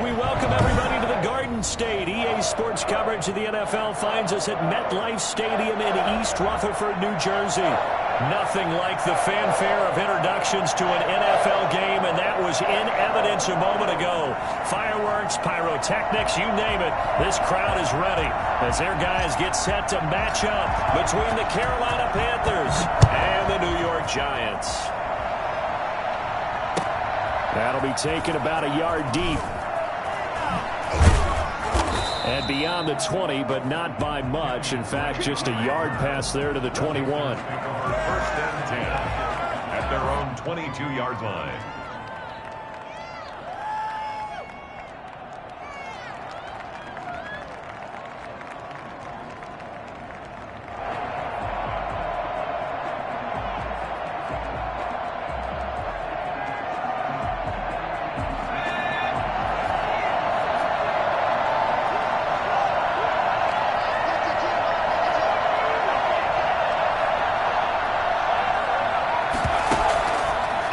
We welcome everybody to the Garden State. EA Sports coverage of the NFL finds us at MetLife Stadium in East Rutherford, New Jersey. Nothing like the fanfare of introductions to an NFL game, and that was in evidence a moment ago. Fireworks, pyrotechnics, you name it. This crowd is ready as their guys get set to match up between the Carolina Panthers and the New York Giants. That'll be taken about a yard deep. And beyond the 20, but not by much. In fact, just a yard pass there to the 21. First and 10 at their own 22-yard line.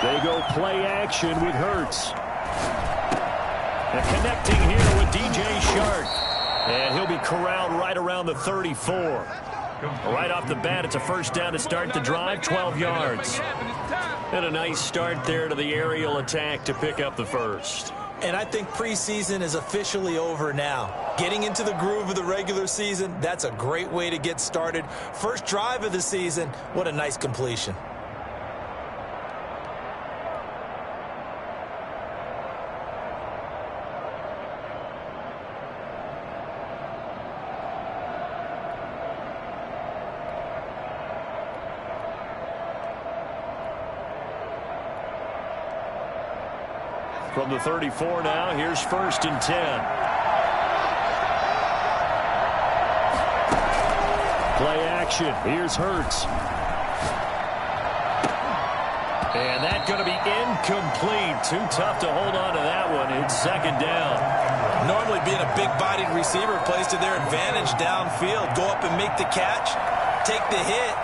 They go play action with Hurts. And connecting here with DJ Shark. And he'll be corralled right around the 34. Right off the bat, it's a first down to start the drive, 12 yards. And a nice start there to the aerial attack to pick up the first. And I think preseason is officially over now. Getting into the groove of the regular season, that's a great way to get started. First drive of the season, what a nice completion. From the 34 now, here's first and 10. Play action. Here's Hurts. And that's going to be incomplete. Too tough to hold on to that one. It's second down. Normally being a big-bodied receiver plays to their advantage downfield. Go up and make the catch, take the hit,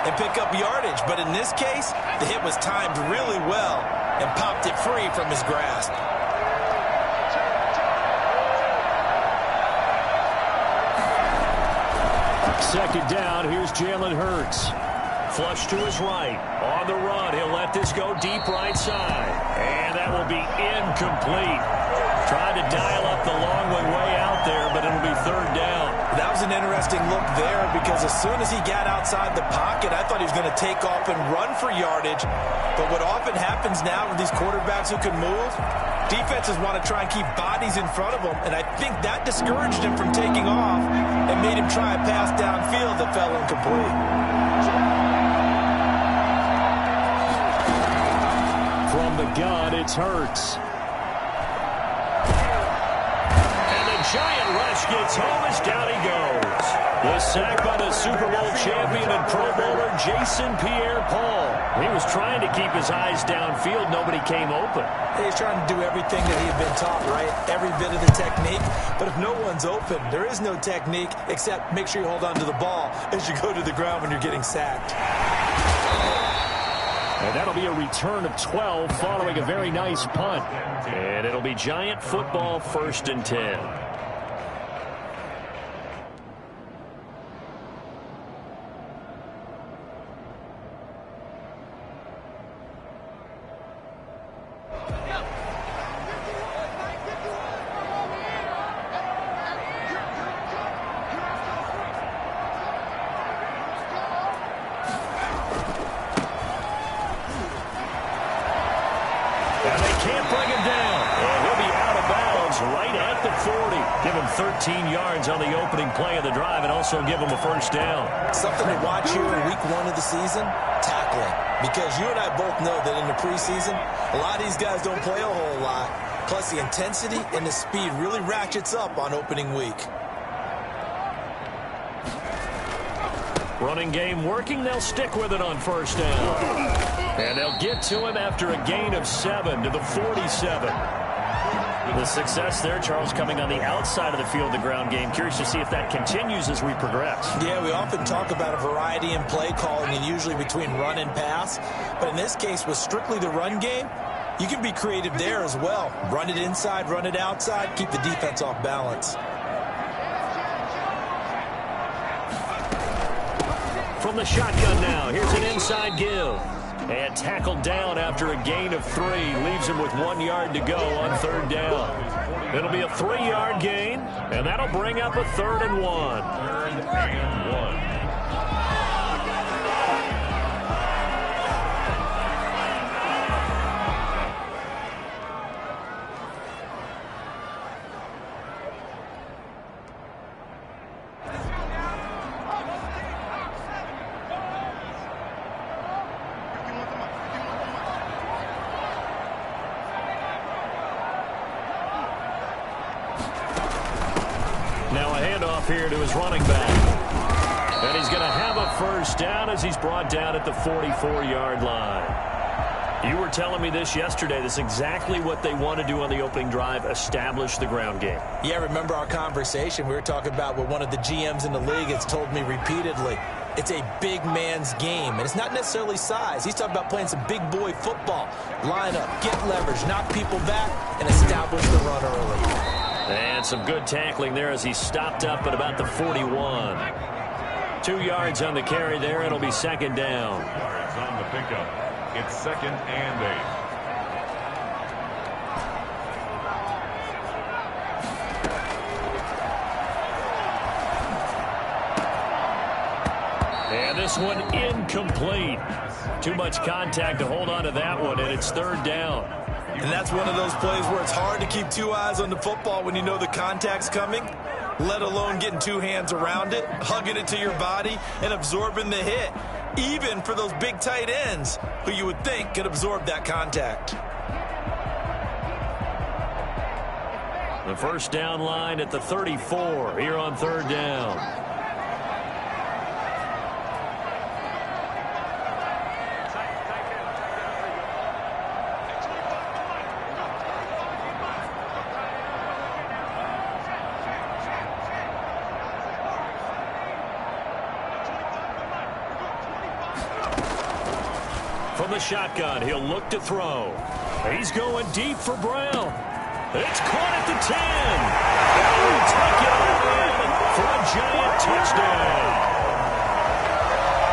and pick up yardage. But in this case, the hit was timed really well and popped it free from his grasp. Second down, here's Jalen Hurts. Flush to his right. On the run, he'll let this go deep right side. And that will be incomplete. Tried to dial up the long way out there, but it'll be third down. That was an interesting look there because as soon as he got outside the pocket, I thought he was going to take off and run for yardage. But what often happens now with these quarterbacks who can move, defenses want to try and keep bodies in front of them, and I think that discouraged him from taking off and made him try a pass downfield that fell incomplete. From the gun, it's Hurts. Giant rush gets home as down he goes. The sack by the Super Bowl champion and Pro Bowler Jason Pierre-Paul. He was trying to keep his eyes downfield. Nobody came open. He's trying to do everything that he had been taught, right? Every bit of the technique. But if no one's open, there is no technique except make sure you hold on to the ball as you go to the ground when you're getting sacked. And that'll be a return of 12 following a very nice punt. And it'll be Giant football, first and 10. Give him 13 yards on the opening play of the drive and also give him a first down. Something to watch here in week 1 of the season, tackling. Because you and I both know that in the preseason, a lot of these guys don't play a whole lot. Plus the intensity and the speed really ratchets up on opening week. Running game working. They'll stick with it on first down. And they'll get to him after a gain of 7 to the 47. The success there, Charles, coming on the outside of the field, the ground game. Curious to see if that continues as we progress. Yeah, we often talk about a variety in play calling and usually between run and pass. But in this case, with strictly the run game, You can be creative there as well. Run it inside, run it outside, keep the defense off balance. From the shotgun now, here's an inside give. And tackled down after a gain of 3. Leaves him with 1 yard to go on 3rd down. It'll be a 3-yard gain, and that'll bring up a 3rd and 1. 3rd and 1. Here to his running back. And he's going to have a 1st down as he's brought down at the 44-yard line. You were telling me this yesterday. This is exactly what they want to do on the opening drive, establish the ground game. Yeah, remember our conversation? We were talking about what one of the GMs in the league has told me repeatedly. It's a big man's game, and it's not necessarily size. He's talking about playing some big boy football. Line up, get leverage, knock people back, and establish the run early. And some good tackling there as he stopped up at about the 41. 2 yards on the carry there. It'll be 2nd down. Yards on the pickup. It's 2nd and 8. And this one incomplete. Too much contact to hold on to that one, and it's 3rd down. And that's one of those plays where it's hard to keep 2 eyes on the football when you know the contact's coming, let alone getting 2 hands around it, hugging it to your body, and absorbing the hit, even for those big tight ends who you would think could absorb that contact. The 1st down line at the 34 here on 3rd down. From the shotgun, he'll look to throw. He's going deep for Brown. It's caught at the 10. They'll take it in for a giant touchdown.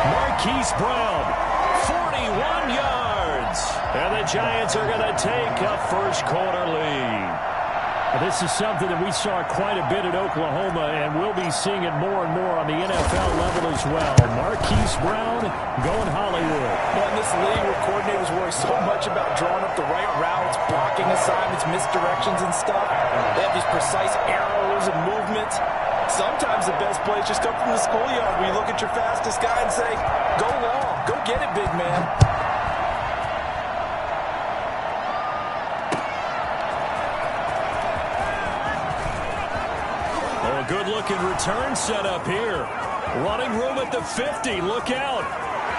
Marquise Brown, 41 yards. And the Giants are going to take a 1st quarter lead. This is something that we saw quite a bit at Oklahoma, and we'll be seeing it more and more on the NFL level as well. Marquise Brown going Hollywood. Well, in this league where coordinators worry so much about drawing up the right routes, blocking assignments, misdirections and stuff, they have these precise arrows and movements. Sometimes the best plays just come from the schoolyard where you look at your fastest guy and say, go long, go get it, big man. Good-looking return set up here. Running room at the 50. Look out.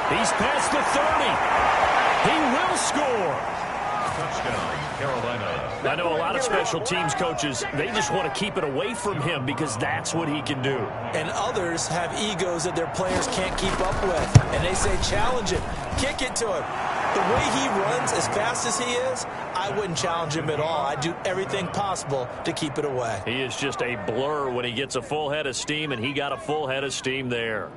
He's past the 30. He will score. Touchdown, Carolina. I know a lot of special teams coaches, they just want to keep it away from him because that's what he can do. And others have egos that their players can't keep up with. And they say, challenge him. Kick it to him. The way he runs, as fast as he is, I wouldn't challenge him at all. I'd do everything possible to keep it away. He is just a blur when he gets a full head of steam, and he got a full head of steam there.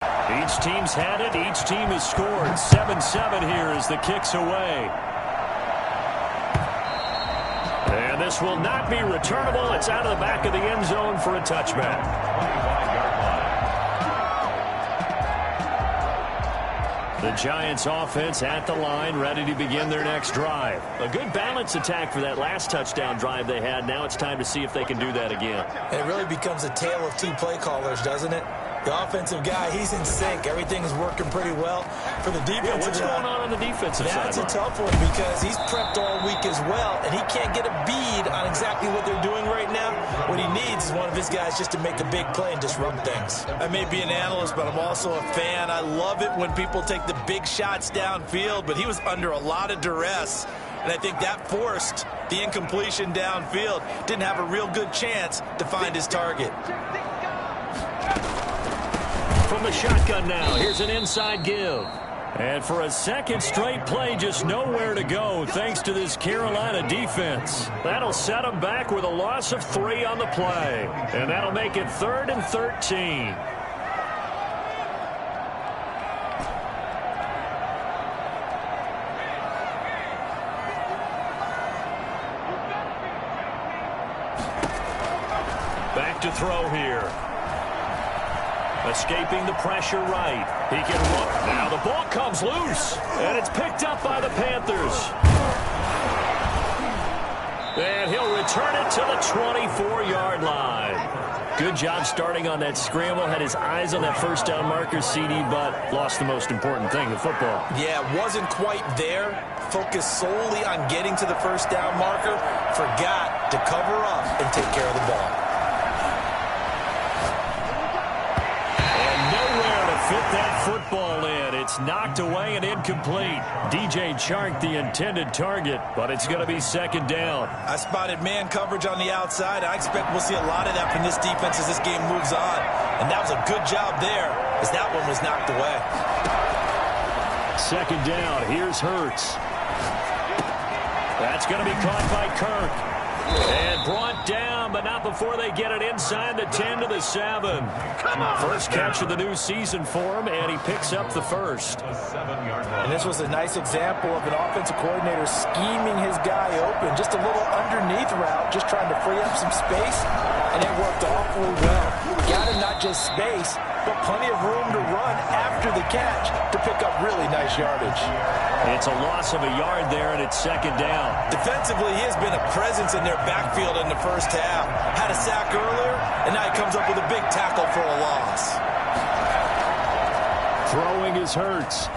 Each team's had it. Each team has scored. 7-7 here as the kick's away. And this will not be returnable. It's out of the back of the end zone for a touchback. The Giants offense at the line, ready to begin their next drive. A good balance attack for that last touchdown drive they had. Now it's time to see if they can do that again. And it really becomes a tale of 2 play callers, doesn't it? The offensive guy, he's in sync. Everything is working pretty well. For the defensive what's going on the defensive side? That's a tough one because he's prepped all week as well, and he can't get a bead on exactly what they're doing right now. What he needs is one of his guys just to make a big play and disrupt things. I may be an analyst, but I'm also a fan. I love it when people take the big shots downfield, but he was under a lot of duress. And I think that forced the incompletion downfield. Didn't have a real good chance to find his target. From the shotgun now, here's an inside give. And for a second straight play, just nowhere to go thanks to this Carolina defense. That'll set them back with a loss of 3 on the play. And that'll make it 3rd and 13. Back to throw here. Escaping the pressure right. He can look. Now the ball comes loose. And it's picked up by the Panthers. And he'll return it to the 24-yard line. Good job starting on that scramble. Had his eyes on that first down marker, CD, but lost the most important thing, the football. Yeah, wasn't quite there. Focused solely on getting to the first down marker. Forgot to cover up and take care of the ball. Fit that football in. It's knocked away and incomplete. DJ Chark, the intended target, but it's going to be 2nd down. I spotted man coverage on the outside. I expect we'll see a lot of that from this defense as this game moves on. And that was a good job there as that one was knocked away. 2nd down. Here's Hurts. That's going to be caught by Kirk. And brought down, but not before they get it inside the 10 to the 7. First catch of the new season for him, and he picks up the first. And this was a nice example of an offensive coordinator scheming his guy open. Just a little underneath route, just trying to free up some space, and it worked awfully well. Got him not just space, but plenty of room to run after the catch to pick up really nice yardage. It's a loss of a yard there, and it's 2nd down. Defensively, he has been a presence in their backfield in the first half. Had a sack earlier, and now he comes up with a big tackle for a loss. Throwing is Hurts.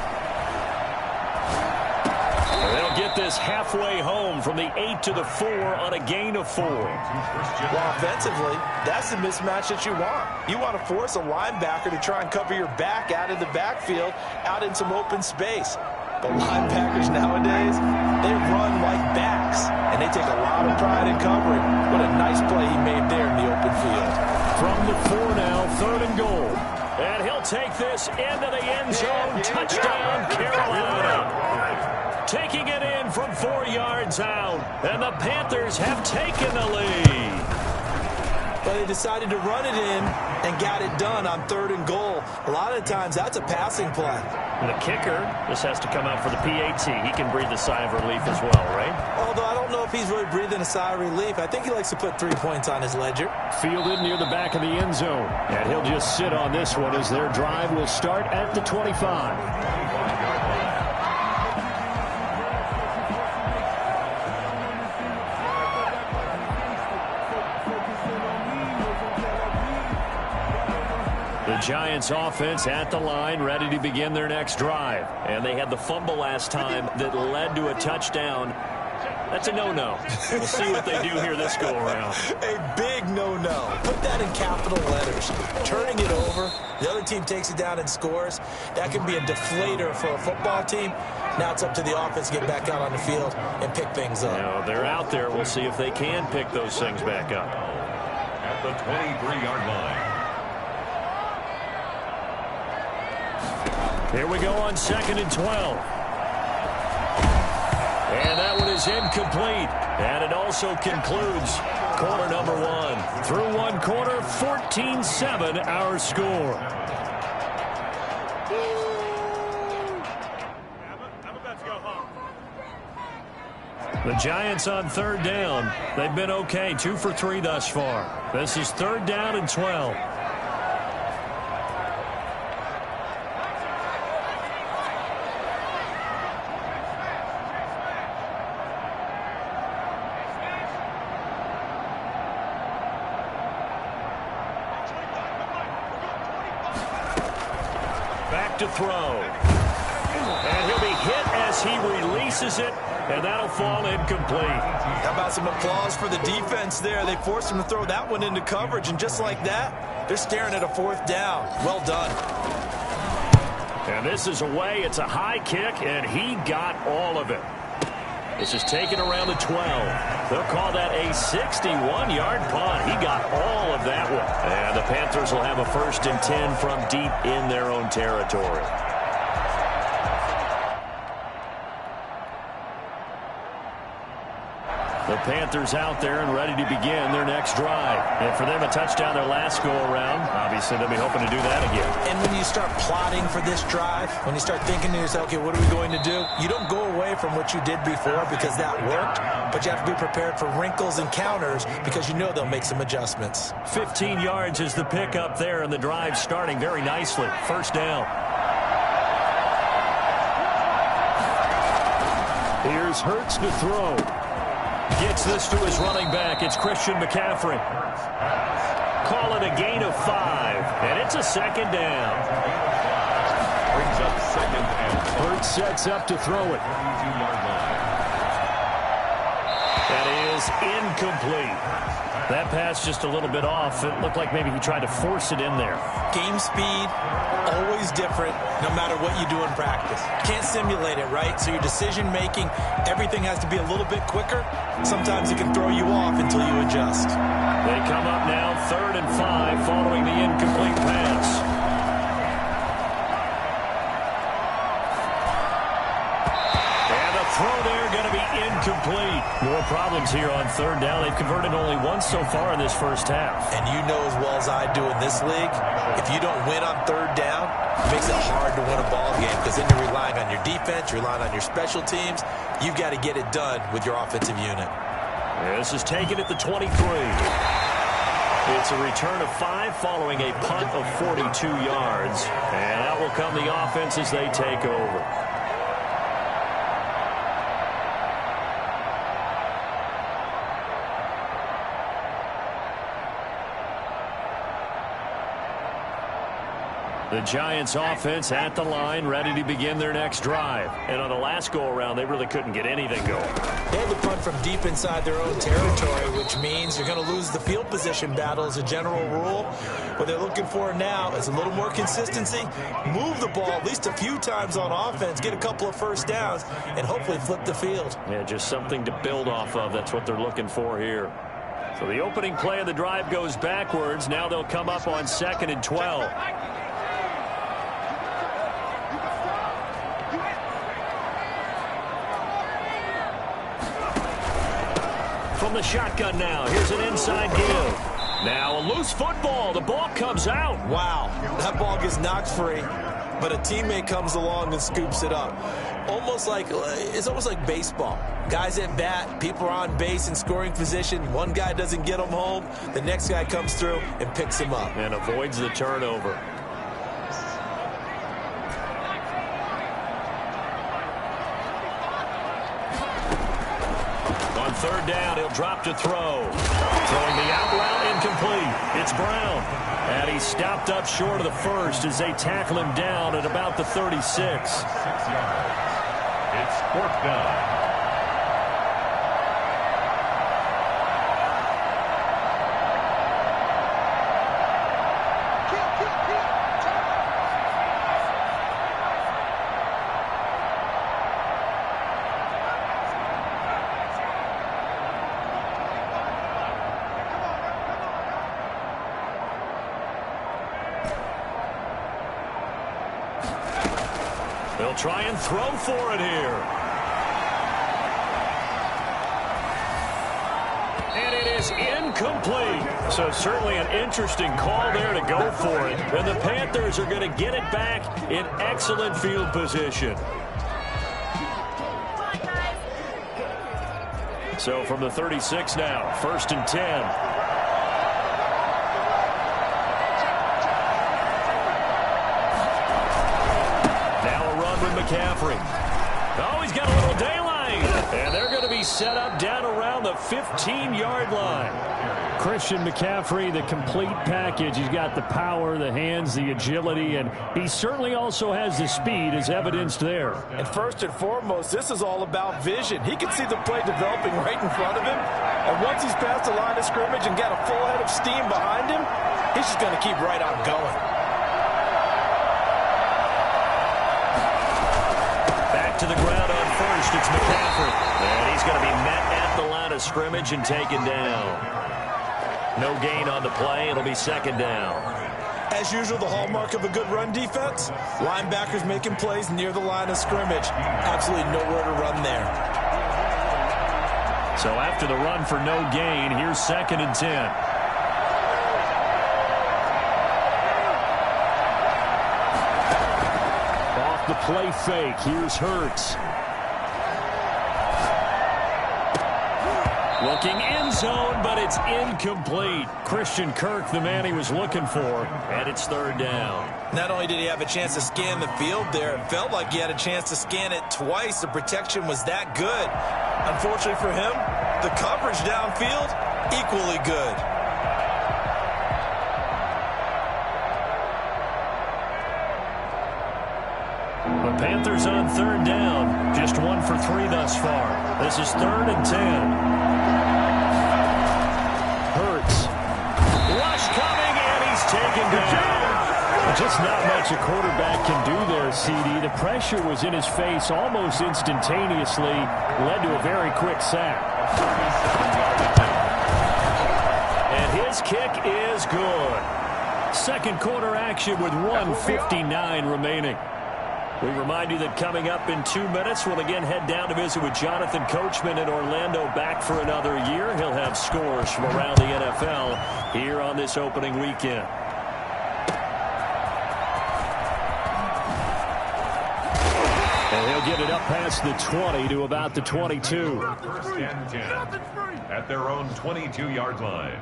They'll get this halfway home from the 8 to the 4 on a gain of 4. Well, offensively, that's the mismatch that you want. You want to force a linebacker to try and cover your back out of the backfield, out in some open space. But linebackers nowadays, they run like backs, and they take a lot of pride in covering. What a nice play he made there in the open field. From the 4 now, 3rd and goal. And he'll take this into the end zone. Touchdown, Carolina. Taking it in from 4 yards out, and the Panthers have taken the lead. But they decided to run it in and got it done on 3rd and goal. A lot of times, that's a passing play. And the kicker just has to come out for the PAT. He can breathe a sigh of relief as well, right? Although I don't know if he's really breathing a sigh of relief. I think he likes to put 3 points on his ledger. Fielded near the back of the end zone. And he'll just sit on this one as their drive will start at the 25. The Giants offense at the line, ready to begin their next drive. And they had the fumble last time that led to a touchdown. That's a no-no. We'll see what they do here this go-around. A big no-no. Put that in capital letters. Turning it over, the other team takes it down and scores. That can be a deflator for a football team. Now it's up to the offense to get back out on the field and pick things up. Now, they're out there. We'll see if they can pick those things back up. At the 23-yard line. Here we go on 2nd and 12. And that one is incomplete. And it also concludes quarter number 1. Through one quarter, 14-7 our score. The Giants on 3rd down. They've been okay, 2 for 3 thus far. This is 3rd down and 12. Back to throw. And he'll be hit as he releases it, and that'll fall incomplete. How about some applause for the defense there? They forced him to throw that one into coverage, and just like that, they're staring at a 4th down. Well done. And this is away. It's a high kick, and he got all of it. This is taken around the 12. They'll call that a 61-yard punt. He got all of that one. And the Panthers will have a 1st and 10 from deep in their own territory. The Panthers out there and ready to begin their next drive. And for them, a touchdown their last go-around. Obviously, they'll be hoping to do that again. And when you start plotting for this drive, when you start thinking to yourself, okay, what are we going to do? You don't go away from what you did before because that worked, but you have to be prepared for wrinkles and counters because you know they'll make some adjustments. 15 yards is the pickup there, and the drive starting very nicely. First down. Here's Hurts to throw. Gets this to his running back. It's Christian McCaffrey. Call it a gain of 5, and it's a second down. Brings up second and Hurts sets up to throw it. 22-yard line. That is incomplete. That pass just a little bit off. It looked like maybe he tried to force it in there. Game speed, always different, no matter what you do in practice. You can't simulate it, right? So your decision-making, everything has to be a little bit quicker. Sometimes it can throw you off until you adjust. They come up now, 3rd and 5, following the incomplete pass. Throw there going to be incomplete. More problems here on 3rd down. They've converted only once so far in this first half. And you know as well as I do in this league, if you don't win on 3rd down, it makes it hard to win a ball game because then you're relying on your defense, you're relying on your special teams. You've got to get it done with your offensive unit. This is taken at the 23. It's a return of 5 following a punt of 42 yards. And out will come the offense as they take over. The Giants offense at the line, ready to begin their next drive. And on the last go-around, they really couldn't get anything going. They had to punt from deep inside their own territory, which means you're going to lose the field position battle as a general rule. What they're looking for now is a little more consistency, move the ball at least a few times on offense, get a couple of first downs, and hopefully flip the field. Yeah, just something to build off of. That's what they're looking for here. So the opening play of the drive goes backwards. Now they'll come up on 2nd and 12. From the shotgun now. Here's an inside give. Now a loose football. The ball comes out. Wow, that ball gets knocked free, but a teammate comes along and scoops it up. It's almost like baseball. Guys at bat, people are on base in scoring position. One guy doesn't get them home. The next guy comes through and picks him up. And avoids the turnover. On 3rd down, he'll drop to throw. Throwing the out route incomplete. It's Brown. And he's stopped up short of the first as they tackle him down at about the 36. 6 yards. It's 4th down. They'll try and throw for it here. And it is incomplete. So certainly an interesting call there to go for it. And the Panthers are going to get it back in excellent field position. So from the 36 now, 1st and 10. McCaffrey. Oh, he's got a little daylight. And they're going to be set up down around the 15-yard line. Christian McCaffrey, the complete package. He's got the power, the hands, the agility, and he certainly also has the speed as evidenced there. And first and foremost, this is all about vision. He can see the play developing right in front of him. And once he's past the line of scrimmage and got a full head of steam behind him, he's just going to keep right on going. To the ground on 1st, it's McCaffrey. And he's going to be met at the line of scrimmage and taken down. No gain on the play. It'll be 2nd down. As usual, the hallmark of a good run defense, linebackers making plays near the line of scrimmage. Absolutely nowhere to run there. So after the run for no gain, here's 2nd and 10. Off the play fake, here's Hurts. Looking end zone, but it's incomplete. Christian Kirk, the man he was looking for, and it's 3rd down. Not only did he have a chance to scan the field there, it felt like he had a chance to scan it twice. The protection was that good. Unfortunately for him, the coverage downfield, equally good. The Panthers on 3rd down. Just 1 for 3 thus far. This is 3rd and 10. Hurts. Rush coming, and he's taken down. Just not much a quarterback can do there, CD. The pressure was in his face almost instantaneously, led to a very quick sack. And his kick is good. Second quarter action with 1:59 remaining. We remind you that coming up in 2 minutes, we'll again head down to visit with Jonathan Coachman in Orlando, back for another year. He'll have scores from around the NFL here on this opening weekend. And he'll get it up past the 20 to about the 22. 1st and 10 at their own 22-yard line.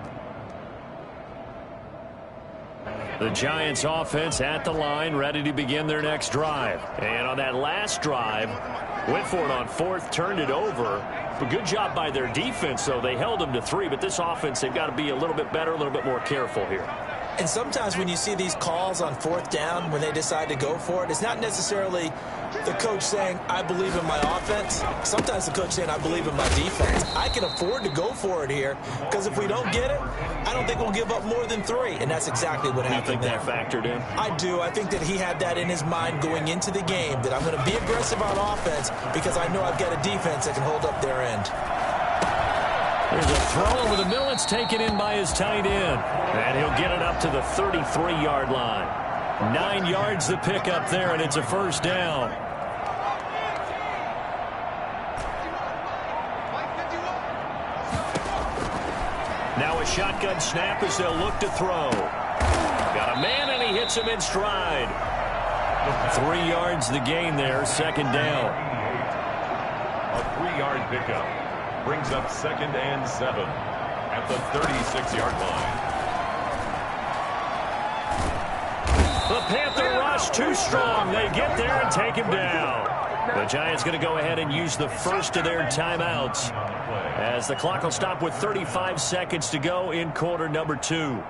The Giants offense at the line, ready to begin their next drive. And on that last drive, went for it on 4th, turned it over. But good job by their defense, though. They held them to 3, but this offense, they've got to be a little bit better, a little bit more careful here. And sometimes when you see these calls on 4th down, when they decide to go for it, it's not necessarily the coach saying, I believe in my offense. Sometimes the coach saying, I believe in my defense. I can afford to go for it here, because if we don't get it, I don't think we'll give up more than 3. And that's exactly what happened there. You think that factored in? I do. I think that he had that in his mind going into the game, that I'm going to be aggressive on offense because I know I've got a defense that can hold up their end. There's a throw over the middle. It's taken in by his tight end. And he'll get it up to the 33-yard line. 9 yards to pick up there, and it's a 1st down. Now a shotgun snap as they'll look to throw. Got a man, and he hits him in stride. 3 yards the gain there, 2nd down. A 3-yard pickup brings up 2nd and 7 at the 36-yard line. The Panther rush too strong. They get there and take him down. The Giants going to go ahead and use the first of their timeouts, as the clock will stop with 35 seconds to go in quarter number 2.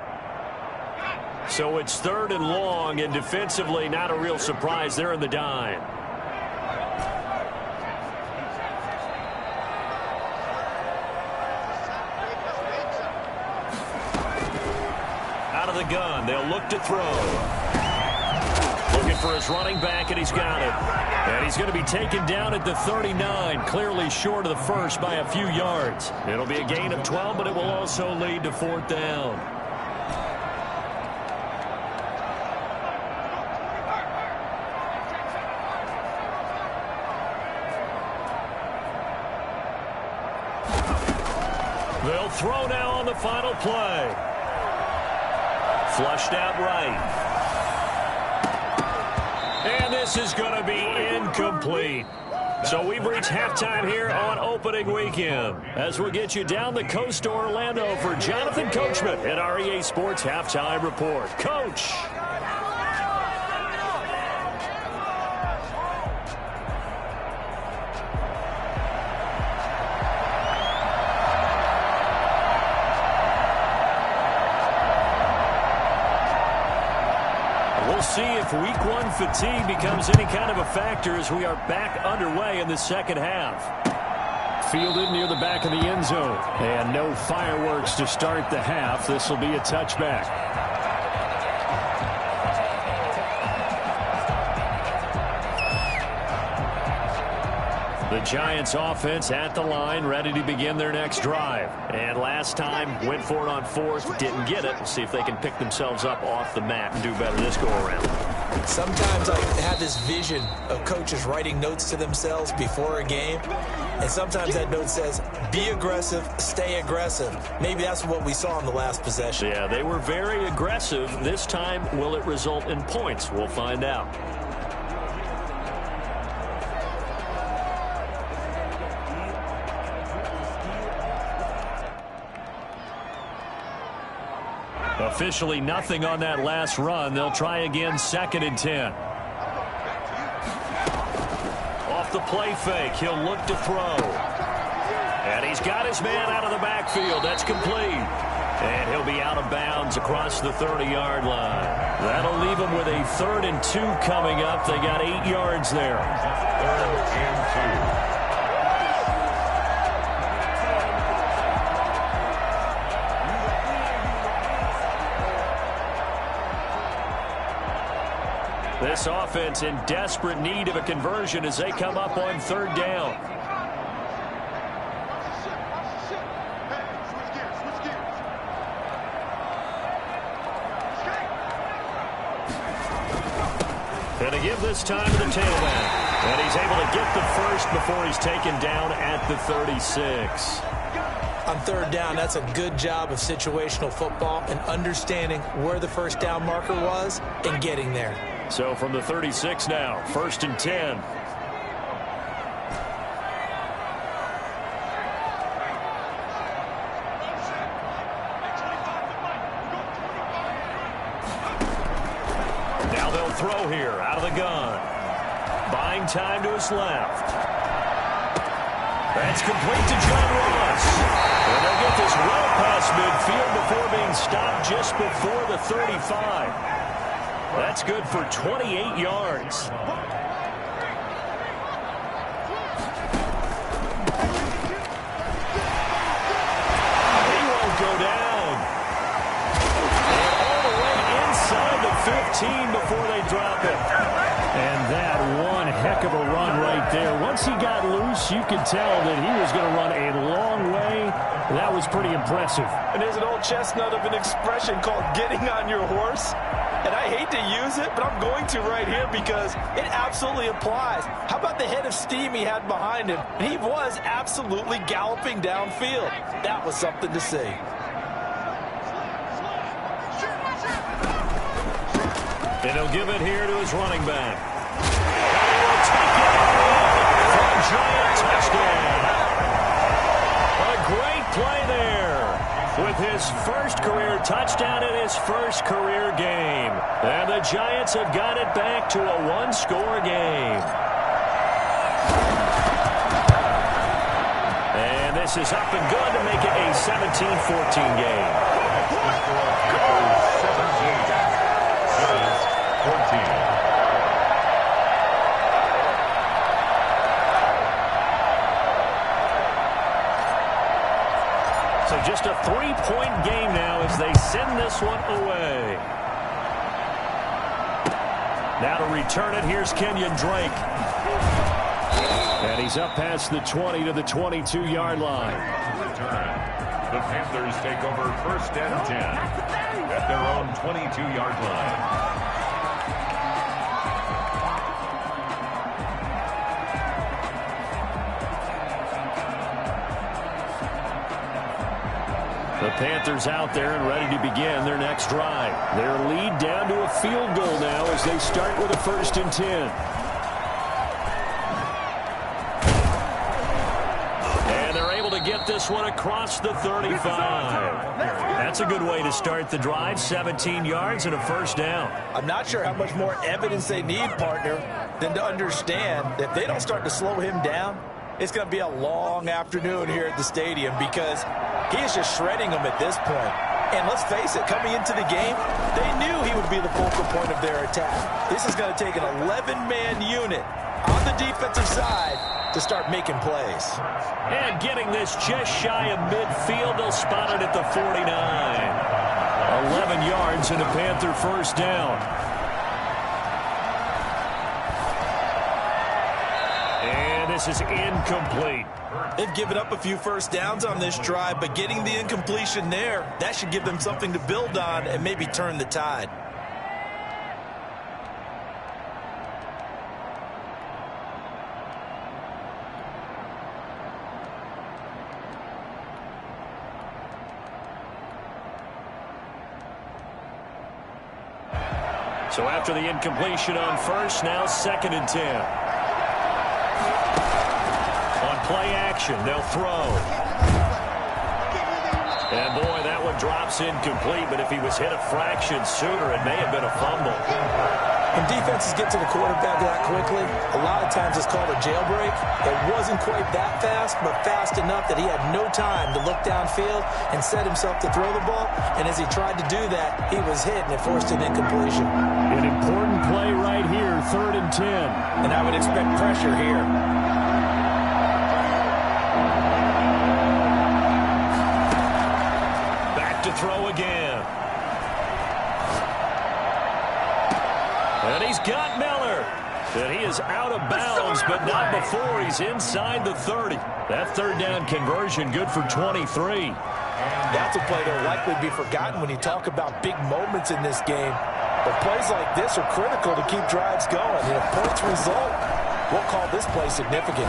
So it's 3rd and long, and defensively not a real surprise. They're in the dime. Out of the gun, they'll look to throw. Looking for his running back, and he's got it. And he's going to be taken down at the 39, clearly short of the first by a few yards. It'll be a gain of 12, but it will also lead to 4th down. They'll throw now on the final play. Flushed out right. And this is going to be incomplete. So we've reached halftime here on opening weekend, as we'll get you down the coast to Orlando for Jonathan Coachman at our EA Sports Halftime Report. Coach. We'll see if week 1 fatigue becomes any kind of a factor as we are back underway in the second half. Fielded near the back of the end zone. And no fireworks to start the half. This will be a touchback. The Giants offense at the line, ready to begin their next drive. And last time, went for it on 4th, didn't get it. We'll see if they can pick themselves up off the mat and do better this go around. Sometimes I have this vision of coaches writing notes to themselves before a game, and sometimes that note says, be aggressive, stay aggressive. Maybe that's what we saw in the last possession. Yeah, they were very aggressive. This time, will it result in points? We'll find out. Officially nothing on that last run. They'll try again, 2nd and 10. Off the play fake, he'll look to throw. And he's got his man out of the backfield. That's complete. And he'll be out of bounds across the 30-yard line. That'll leave him with a 3rd and 2 coming up. They got 8 yards there. 3rd and 2. This offense in desperate need of a conversion as they come up on 3rd down. And to give this time to the tailback. And he's able to get the first before he's taken down at the 36. On 3rd down, that's a good job of situational football and understanding where the first down marker was and getting there. So from the 36 now, 1st and 10. Now they'll throw here out of the gun. Buying time to his left. That's complete to John Ross. And they'll get this well past midfield before being stopped just before the 35. That's good for 28 yards. He won't go down. And all the way inside the 15 before they drop it. And that one heck of a run right there. Once he got loose, you could tell that he was going to run a long way. That was pretty impressive. And there's an old chestnut of an expression called getting on your horse. And I hate to use it, but I'm going to right here because it absolutely applies. How about the head of steam he had behind him? And he was absolutely galloping downfield. That was something to see. And he'll give it here to his running back. And he will take it for a giant touchdown. A great play there. With his first career touchdown in his first career game. And the Giants have got it back to a one-score game. And this is up and good to make it a 17-14 game. The score is 17. It is 14. So just a 3-point game now as they send this one away. Now to return it, here's Kenyon Drake. And he's up past the 20 to the 22-yard line. Return. The Panthers take over 1st and 10 at their own 22-yard line. The Panthers out there and ready to begin their next drive. Their lead down to a field goal now as they start with a 1st and 10. And they're able to get this one across the 35. That's a good way to start the drive. 17 yards and a 1st down. I'm not sure how much more evidence they need, partner, than to understand that if they don't start to slow him down, it's going to be a long afternoon here at the stadium because he is just shredding them at this point. And let's face it, coming into the game, they knew he would be the focal point of their attack. This is going to take an 11-man unit on the defensive side to start making plays. And getting this just shy of midfield, they'll spot it at the 49. 11 yards and a Panther 1st down. And this is incomplete. They've given up a few 1st downs on this drive, but getting the incompletion there, that should give them something to build on and maybe turn the tide. So after the incompletion on first, now 2nd and 10. On play action, they'll throw. And boy, that one drops incomplete, but if he was hit a fraction sooner, it may have been a fumble. When defenses get to the quarterback that quickly, a lot of times it's called a jailbreak. It wasn't quite that fast, but fast enough that he had no time to look downfield and set himself to throw the ball. And as he tried to do that, he was hit, and it forced an incompletion. An important play right here, 3rd and 10. And I would expect pressure here. To throw again. And he's got Miller. And he is out of bounds, but not before he's inside the 30. That 3rd down conversion good for 23. That's a play that will likely be forgotten when you talk about big moments in this game. But plays like this are critical to keep drives going. And if points result, we'll call this play significant.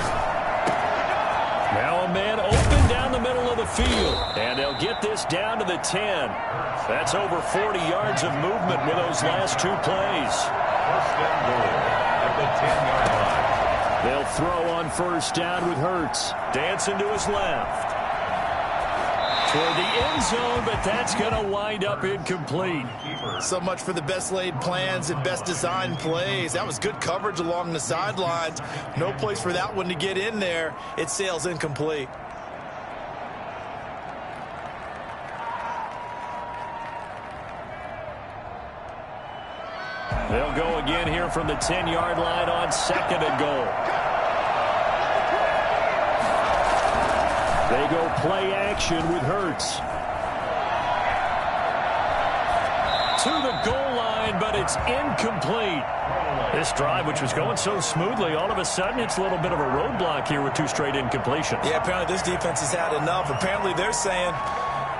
Now a man open down the middle of the field. And they'll get this down to the 10. That's over 40 yards of movement with those last 2 plays. 1st and goal at the 10-yard line. They'll throw on 1st down with Hurts. Dancing to his left. Toward the end zone, but that's going to wind up incomplete. So much for the best laid plans and best designed plays. That was good coverage along the sidelines. No place for that one to get in there. It sails incomplete. They'll go again here from the 10-yard line on 2nd and goal. They go play action with Hurts. To the goal line, but it's incomplete. This drive, which was going so smoothly, all of a sudden it's a little bit of a roadblock here with 2 straight incompletions. Yeah, apparently this defense has had enough. Apparently they're saying,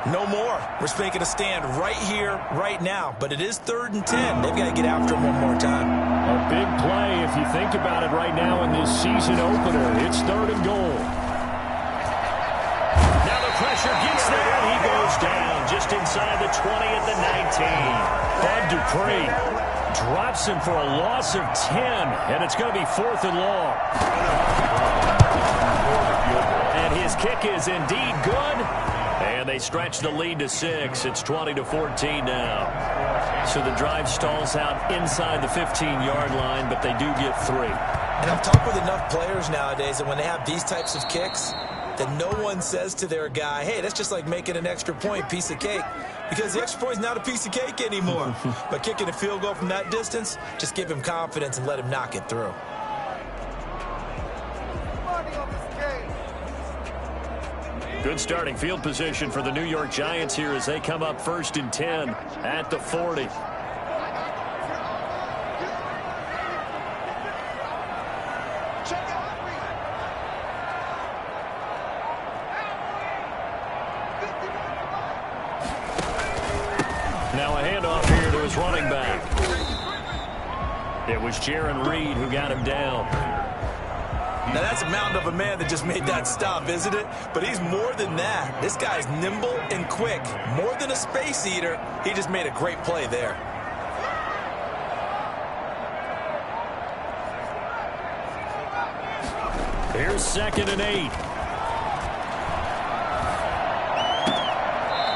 no more. We're making a stand right here, right now. But it is 3rd and 10. They've got to get after him one more time. A big play if you think about it right now in this season opener. It's 3rd and goal. Pressure gets there, and he goes down just inside the 20 at the 19. Bud Dupree drops him for a loss of 10, and it's going to be 4th and long. And his kick is indeed good, and they stretch the lead to 6. It's 20-14 now. So the drive stalls out inside the 15-yard line, but they do get 3. And I've talked with enough players nowadays that when they have these types of kicks, that no one says to their guy, hey, that's just like making an extra point, piece of cake. Because the extra point is not a piece of cake anymore. But kicking a field goal from that distance, just give him confidence and let him knock it through. Good starting field position for the New York Giants here as they come up 1st and 10 at the 40. Now a handoff here to his running back. It was Jaron Reed who got him down. Now that's a mountain of a man that just made that stop, isn't it? But he's more than that. This guy's nimble and quick. More than a space eater, he just made a great play there. Here's 2nd and 8.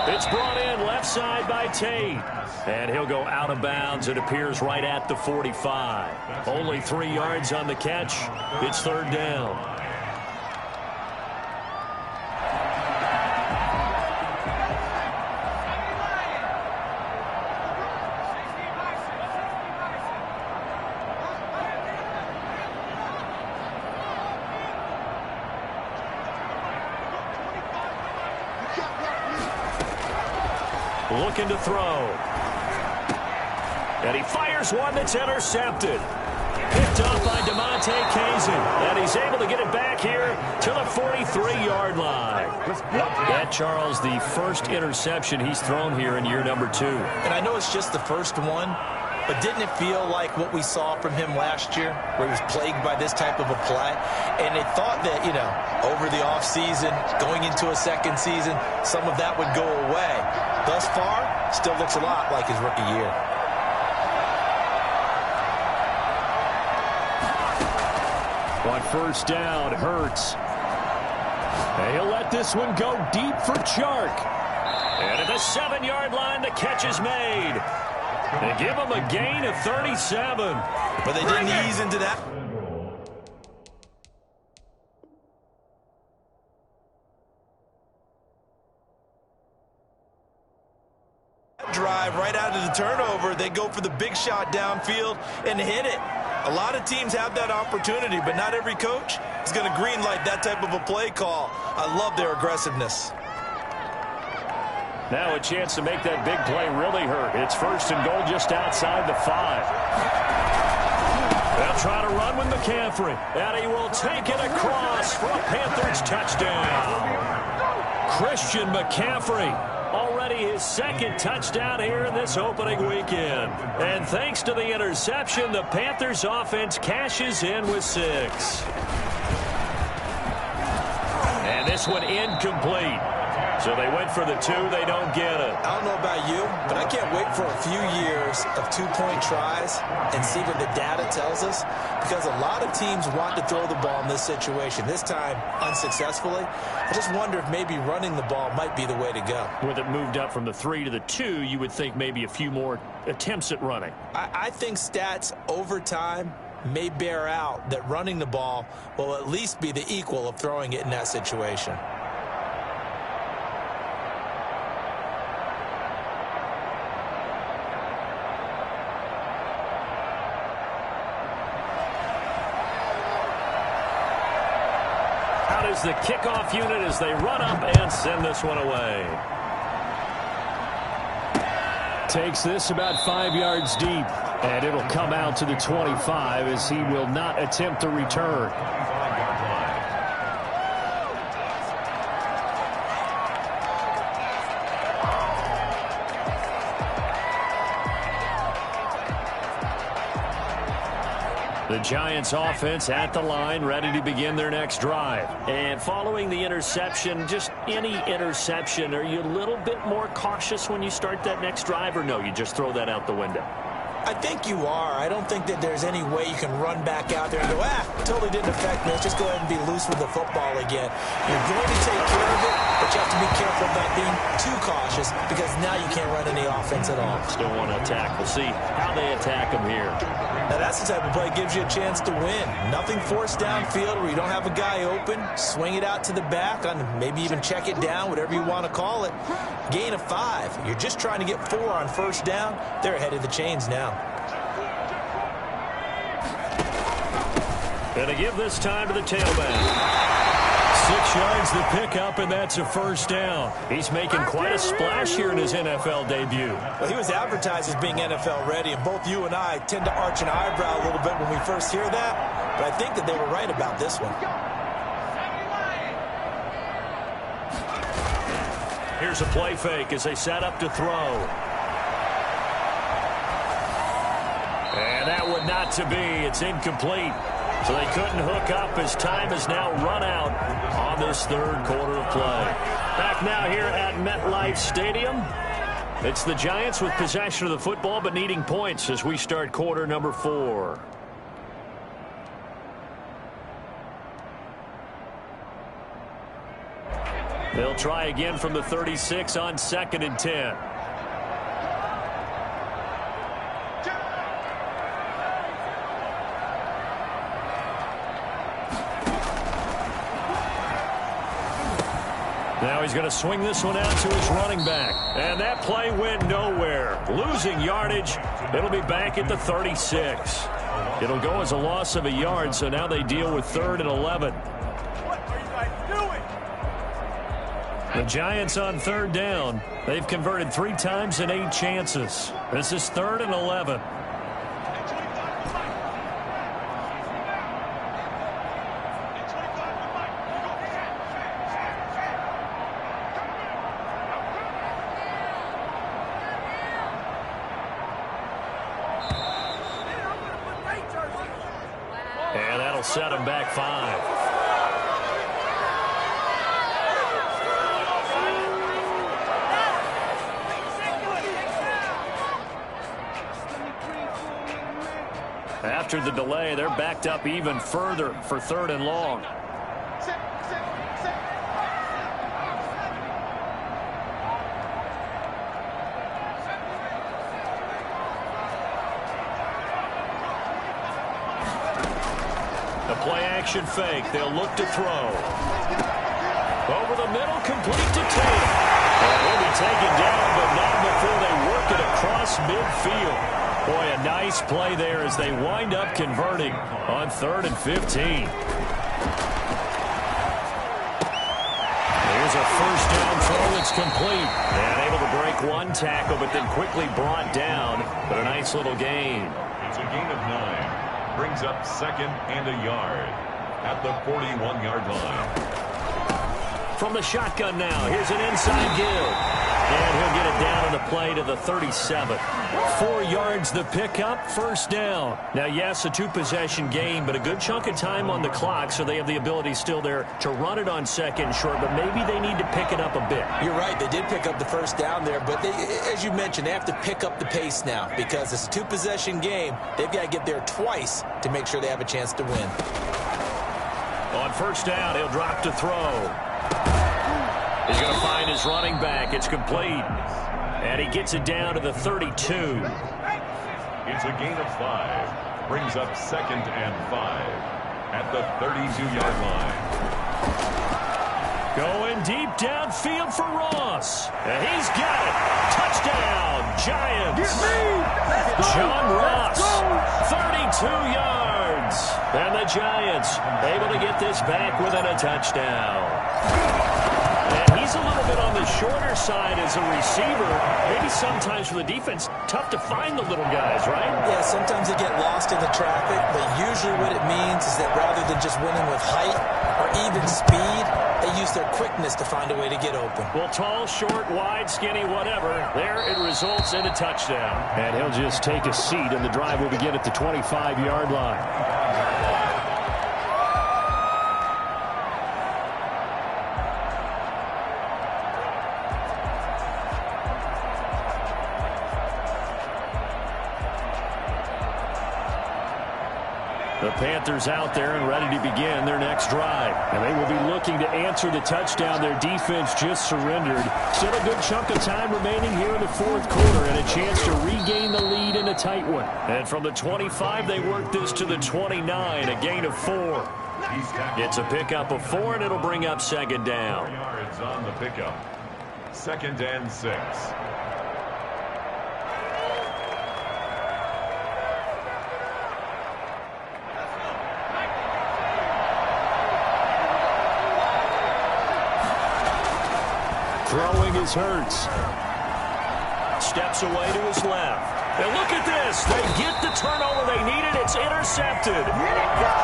It's brought in left side by Tate. And he'll go out of bounds. It appears right at the 45. Only 3 yards on the catch. It's 3rd down. Looking to throw. And he fires one that's intercepted. Picked off by DeMonte Kazin. And he's able to get it back here to the 43-yard line. That, Charles, the first interception he's thrown here in year number 2. And I know it's just the first one, but didn't it feel like what we saw from him last year, where he was plagued by this type of a play? And they thought that, you know, over the offseason, going into a second season, some of that would go away. Thus far, still looks a lot like his rookie year. On first down, Hurts. And he'll let this one go deep for Chark. And at the 7-yard line, the catch is made. They give him a gain of 37. But they didn't ease into that. Drive right out of the turnover. They go for the big shot downfield and hit it. A lot of teams have that opportunity, but not every coach is going to greenlight that type of a play call. I love their aggressiveness. Now a chance to make that big play really hurt. It's first and goal just outside the 5. They'll try to run with McCaffrey. And he will take it across for a Panthers touchdown. Christian McCaffrey. Already his second touchdown here in this opening weekend. And thanks to the interception, the Panthers offense cashes in with 6. And this one incomplete. So they went for the 2. They don't get it. I don't know about you, but I can't wait for a few years of 2-point tries and see what the data tells us, because a lot of teams want to throw the ball in this situation. This time, unsuccessfully. I just wonder if maybe running the ball might be the way to go. With it moved up from the 3 to the 2, you would think maybe a few more attempts at running. I think stats over time may bear out that running the ball will at least be the equal of throwing it in that situation. Is the kickoff unit as they run up and send this one away. Takes this about 5 yards deep, and it'll come out to the 25 as he will not attempt to return. The Giants offense at the line, ready to begin their next drive. And following the interception, just any interception, are you a little bit more cautious when you start that next drive, or no, you just throw that out the window? I think you are. I don't think that there's any way you can run back out there and go, totally didn't affect me. Let's just go ahead and be loose with the football again. You're going to take care of it, but you have to be careful about being too cautious, because now you can't run any offense at all. Still want to attack. We'll see how they attack them here. Now that's the type of play that gives you a chance to win. Nothing forced downfield where you don't have a guy open. Swing it out to the back, maybe even check it down, whatever you want to call it. Gain of 5. You're just trying to get 4 on first down. They're ahead of the chains now. Going to give this time to the tailback. 6 yards the pickup, and that's a first down. He's making quite a splash here in his NFL debut. Well, he was advertised as being NFL ready, and both you and I tend to arch an eyebrow a little bit when we first hear that, but I think that they were right about this one. Here's a play fake as they set up to throw. And that one not to be. It's incomplete. So they couldn't hook up as time has now run out on this third quarter of play. Back now here at MetLife Stadium. It's the Giants with possession of the football but needing points as we start quarter number 4. They'll try again from the 36 on 2nd and 10. Now he's going to swing this one out to his running back. And that play went nowhere. Losing yardage. It'll be back at the 36. It'll go as a loss of a yard, so now they deal with 3rd and 11. The Giants on 3rd down. They've converted 3 times in 8 chances. This is 3rd and 11. And that'll set him back 5. After the delay, they're backed up even further for 3rd and long. The play-action fake. They'll look to throw. Over the middle, complete to Tatum. He'll be taken down, but not before they work it across midfield. Boy, a nice play there as they wind up converting on 3rd and 15. Here's a first down throw that's complete. And able to break one tackle, but then quickly brought down. But a nice little gain. It's a gain of 9. Brings up 2nd and a yard at the 41-yard line. From the shotgun now, here's an inside give. And he'll get it down on the play to the 37. 4 yards the pickup, first down. Now, yes, a 2-possession game, but a good chunk of time on the clock, so they have the ability still there to run it on 2nd and short, but maybe they need to pick it up a bit. You're right. They did pick up the first down there, but they, as you mentioned, they have to pick up the pace now because it's a 2-possession game. They've got to get there twice to make sure they have a chance to win. On first down, he'll drop to throw. He's going to find his running back. It's complete. And he gets it down to the 32. It's a gain of 5. Brings up 2nd and 5 at the 32-yard line. Going deep downfield for Ross. And he's got it. Touchdown, Giants. John Ross, 32 yards. And the Giants able to get this back within a touchdown. And he's a little bit on the shorter side as a receiver. Maybe sometimes for the defense, tough to find the little guys, right? Yeah, sometimes they get lost in the traffic, but usually what it means is that rather than just winning with height or even speed, they use their quickness to find a way to get open. Well, tall, short, wide, skinny, whatever, there it results in a touchdown. And he'll just take a seat, and the drive will begin at the 25-yard line. The Panthers out there and ready to begin their next drive. And they will be looking to answer the touchdown their defense just surrendered. Still a good chunk of time remaining here in the 4th quarter and a chance to regain the lead in a tight one. And from the 25, they work this to the 29, a gain of 4. It's a pickup of 4, and it'll bring up 2nd down. 4 yards on the pickup. 2nd and 6. Throwing is Hurts. Steps away to his left. And look at this. They get the turnover they needed. It's intercepted.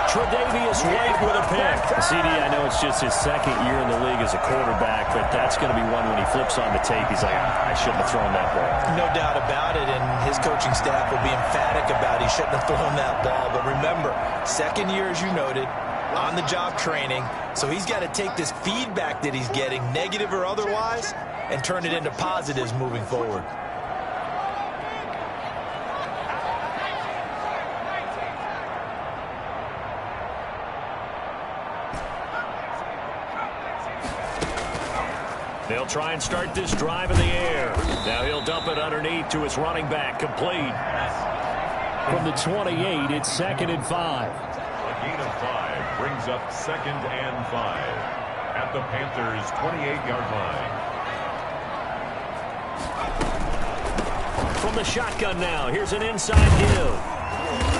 Tre'Davious White with a pick. CD, I know it's just his 2nd year in the league as a quarterback, but that's going to be one when he flips on the tape. He's like, I shouldn't have thrown that ball. No doubt about it, and his coaching staff will be emphatic about he shouldn't have thrown that ball. But remember, 2nd year, as you noted, on-the-job training, so he's got to take this feedback that he's getting, negative or otherwise, and turn it into positives moving forward. They'll try and start this drive in the air. Now he'll dump it underneath to his running back, complete. From the 28, it's 2nd and 5. A gain of 5 brings up 2nd and 5 at the Panthers' 28-yard line. From the shotgun now, here's an inside give.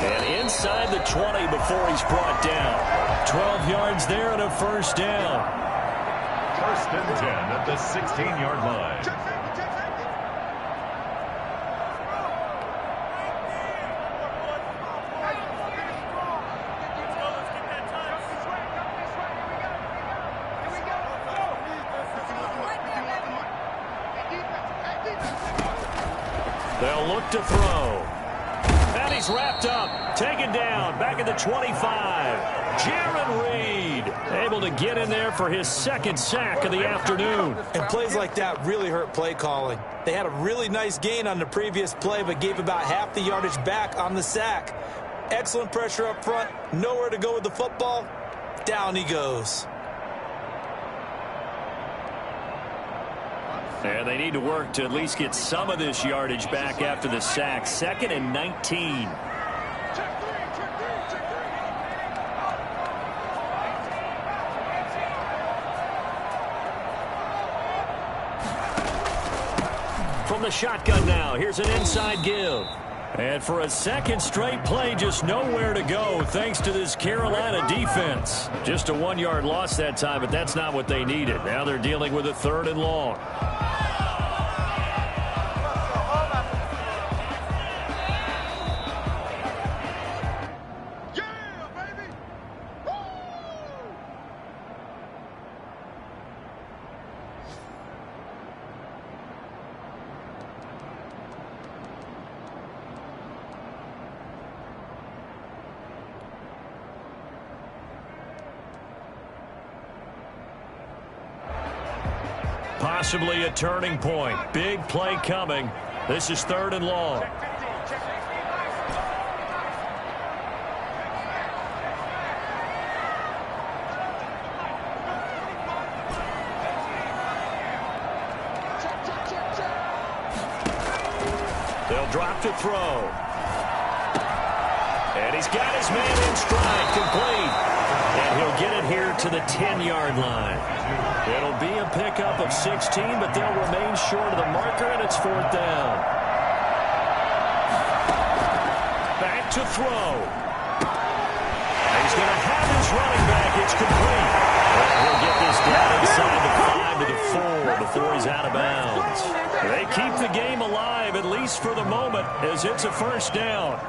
And inside the 20 before he's brought down. 12 yards there and a first down. 1st and 10 at the 16-yard line. They'll look to throw. And he's wrapped up. Taken down. Back at the 25. Jaron Reed able to get in there for his 2nd sack of the afternoon. And plays like that really hurt play calling. They had a really nice gain on the previous play, but gave about half the yardage back on the sack. Excellent pressure up front. Nowhere to go with the football. Down he goes. And they need to work to at least get some of this yardage back after the sack. 2nd and 19. From the shotgun now, here's an inside give. And for a second straight play, just nowhere to go thanks to this Carolina defense. Just a 1-yard loss that time, but that's not what they needed. Now they're dealing with a 3rd and long. Possibly a turning point. Big play coming. This is 3rd and long. They'll drop to throw. And he's got his man in stride, complete. And he'll get it here to the 10-yard line. It'll be a pickup of 16, but they'll remain short of the marker, and it's 4th down. Back to throw. He's going to have his running back. It's complete. And he'll get this down inside the 5 to the 4 before he's out of bounds. They keep the game alive, at least for the moment, as it's a 1st down.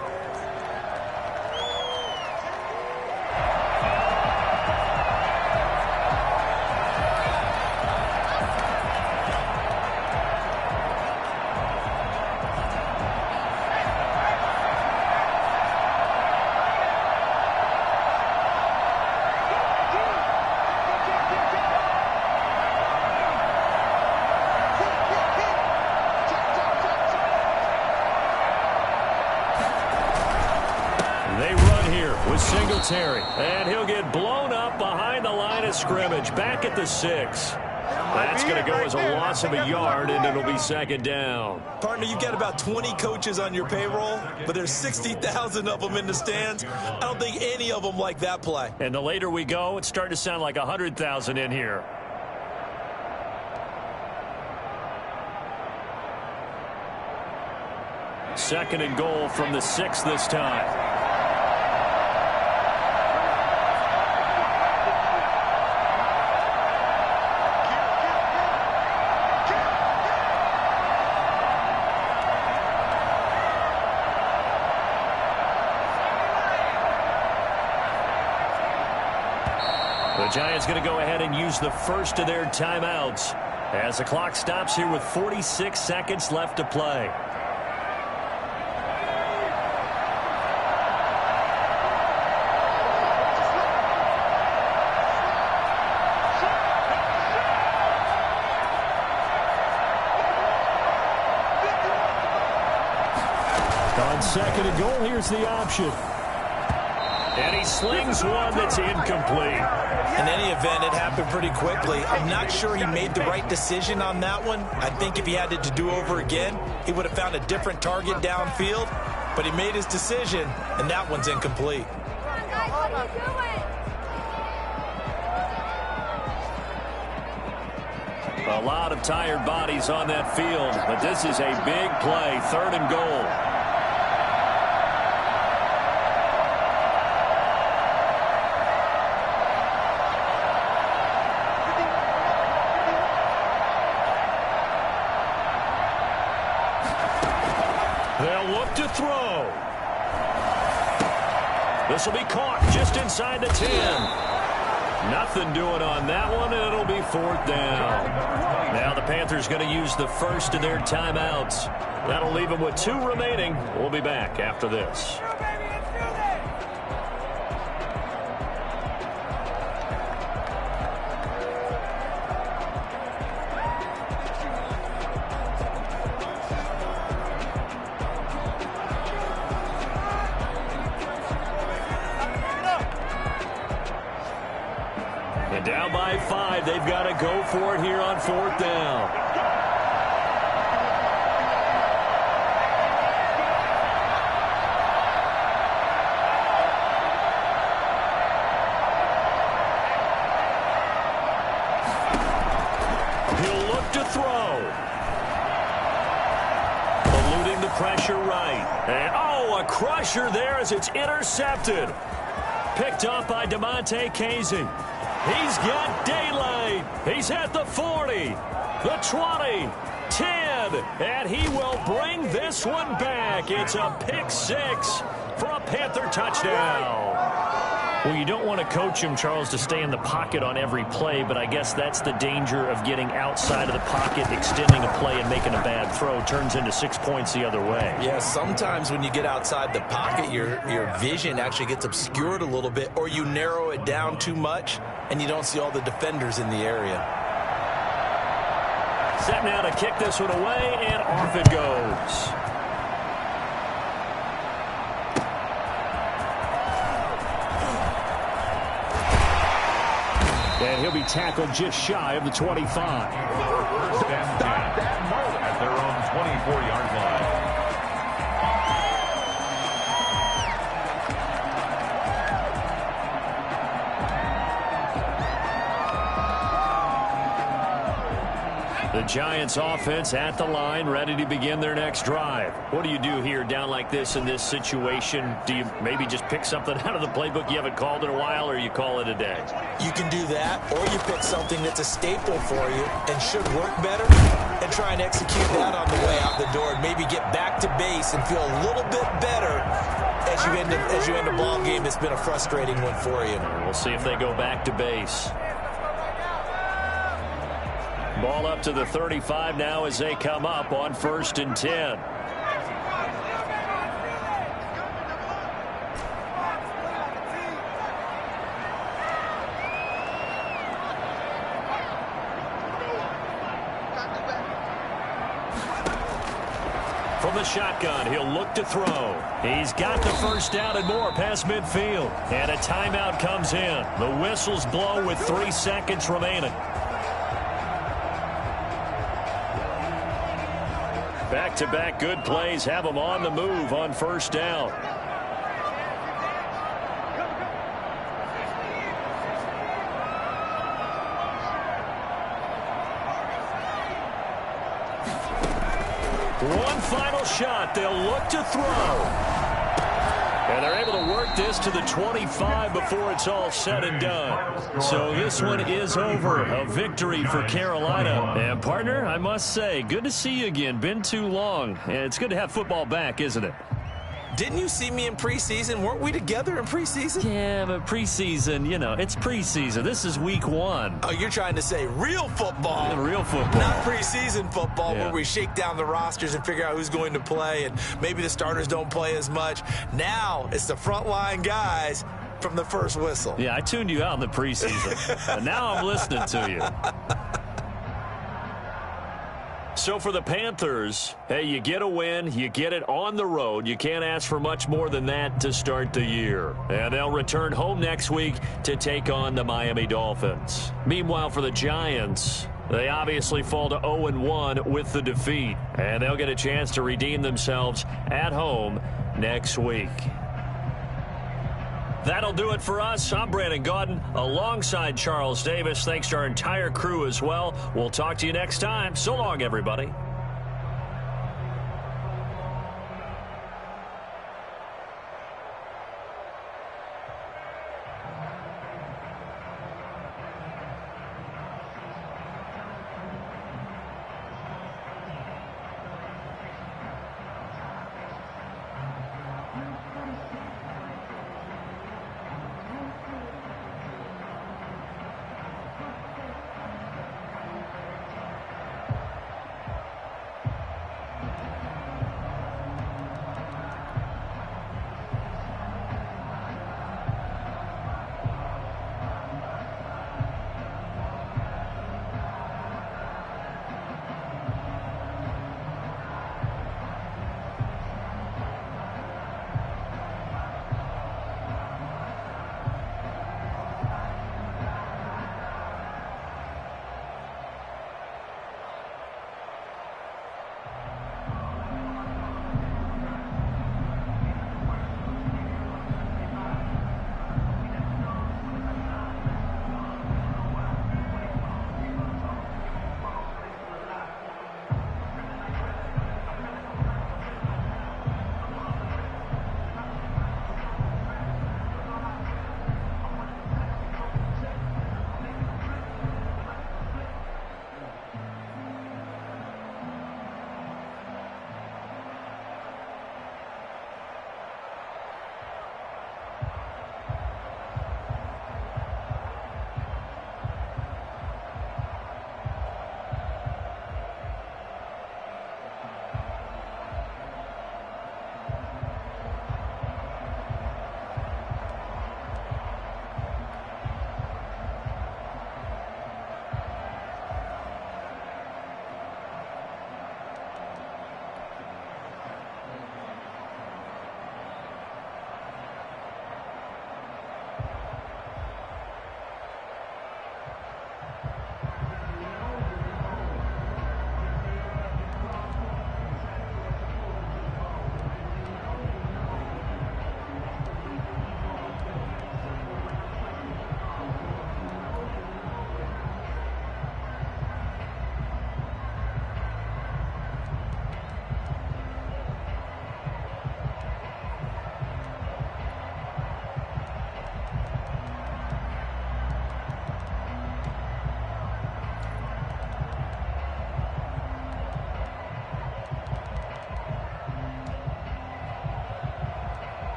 And he'll get blown up behind the line of scrimmage, back at the 6. That's going to go as a loss of a yard, and it'll be 2nd down. Partner, you've got about 20 coaches on your payroll, but there's 60,000 of them in the stands. I don't think any of them like that play. And the later we go, it's starting to sound like 100,000 in here. Second and goal from the 6 this time. The Giants going to go ahead and use the first of their timeouts as the clock stops here with 46 seconds left to play. On 2nd and goal, here's the option. And he slings one that's incomplete. In any event, it happened pretty quickly. I'm not sure he made the right decision on that one. I think if he had it to do over again, he would have found a different target downfield. But he made his decision, and that one's incomplete. A lot of tired bodies on that field, but this is a big play, 3rd and goal. They'll look to throw. This will be caught just inside the 10. Nothing doing on that one, and it'll be 4th down. Now the Panthers going to use the first of their timeouts. That'll leave them with 2 remaining. We'll be back after this. And down by 5, they've got to go for it here on 4th down. He'll look to throw. Eluding the pressure right. And, oh, a crusher there as it's intercepted. Picked up by DeMonte Casey. He's got daylight. He's at the 40, the 20, 10, and he will bring this one back. It's a pick 6 for a Panther touchdown. Well, you don't want to coach him, Charles, to stay in the pocket on every play, but I guess that's the danger of getting outside of the pocket, extending a play, and making a bad throw. Turns into 6 points the other way. Yeah, sometimes when you get outside the pocket, your vision actually gets obscured a little bit, or you narrow it down too much, and you don't see all the defenders in the area. Set now to kick this one away, and off it goes. And he'll be tackled just shy of the 25. First and 10 at their own 24-yard line. The Giants offense at the line, ready to begin their next drive. What do you do here down like this in this situation? Do you maybe just pick something out of the playbook you haven't called in a while, or you call it a day? You can do that, or you pick something that's a staple for you and should work better and try and execute that on the way out the door and maybe get back to base and feel a little bit better as you end a ball game that's been a frustrating one for you. We'll see if they go back to base. Ball up to the 35 now as they come up on 1st and 10. From the shotgun, he'll look to throw. He's got the first down and more past midfield. And a timeout comes in. The whistles blow with 3 seconds remaining. Back-to-back good plays have them on the move on 1st down. One final shot. They'll look to throw. And they're able to work this to the 25 before it's all said and done. So this one is over. A victory for Carolina. And, partner, I must say, good to see you again. Been too long. And it's good to have football back, isn't it? Didn't you see me in preseason? Weren't we together in preseason? Yeah, but preseason, you know, it's preseason. This is week 1. Oh, you're trying to say real football. Yeah, real football. Not preseason football, yeah, where we shake down the rosters and figure out who's going to play, and maybe the starters don't play as much. Now it's the frontline guys from the first whistle. Yeah, I tuned you out in the preseason. And now I'm listening to you. So for the Panthers, hey, you get a win, you get it on the road. You can't ask for much more than that to start the year. And they'll return home next week to take on the Miami Dolphins. Meanwhile, for the Giants, they obviously fall to 0-1 with the defeat. And they'll get a chance to redeem themselves at home next week. That'll do it for us. I'm Brandon Gaudin alongside Charles Davis. Thanks to our entire crew as well. We'll talk to you next time. So long, everybody.